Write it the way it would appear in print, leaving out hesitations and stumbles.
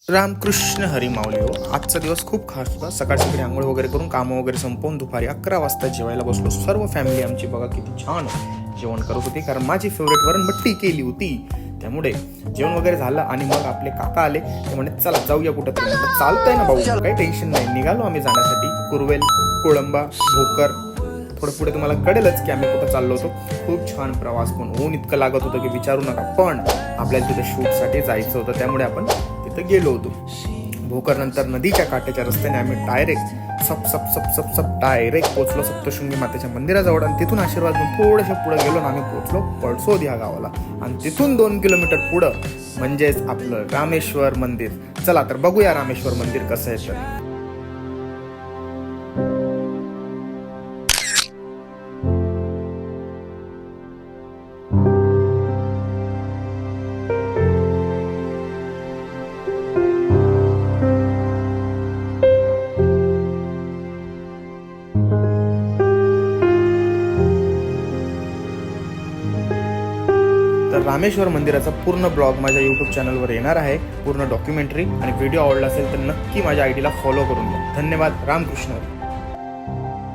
रामकृष्ण हरी माऊली हो. आजचा दिवस खूप खास होता. सकाळी सकाळी आंघोळ वगैरे करून कामं वगैरे संपवून दुपारी 11 वाजता जेवायला बसलो. सर्व फॅमिली आमची बघा किती छान जेवण करत होती, कारण माझी फेवरेट वरणबट्टी केली होती. त्यामुळे जेवण वगैरे झालं आणि मग आपले काका आले. ते म्हणे चला जाऊया कुठं. चालतंय ना भाऊ, काही टेन्शन नाही. निघालो आम्ही जाण्यासाठी. कुरवेल, कोळंबा, भोकर. थोडं पुढे तुम्हाला कळेलच की आम्ही कुठं चाललो होतो. खूप छान प्रवास, पण ऊन इतकं लागत होतं की विचारू नका. पण आपल्याला तिथे शूटसाठी जायचं होतं, त्यामुळे आपण तिथं गेलो होतो. भोकर नंतर नदीच्या काठाच्या रस्त्याने आम्ही डायरेक्ट सप डायरेक्ट पोहोचलो सप्तशृंगी मातेच्या मंदिराजवळ. आणि तिथून आशीर्वाद घेऊन थोडेसे पुढे गेलो आणि आम्ही पोहोचलो पळसोद ह्या गावाला. आणि तिथून 2 किलोमीटर पुढं म्हणजेच आपलं रामेश्वर मंदिर. चला तर बघूया रामेश्वर मंदिर कसं आहे तर. तर रामेश्वर मंदिराचा पूर्ण ब्लॉग माझ्या यूट्यूब चॅनलवर येणार आहे, पूर्ण डॉक्युमेंटरी. आणि व्हिडिओ आवडला असेल तर नक्की माझ्या आयडीला फॉलो करून घ्या. धन्यवाद. रामकृष्ण.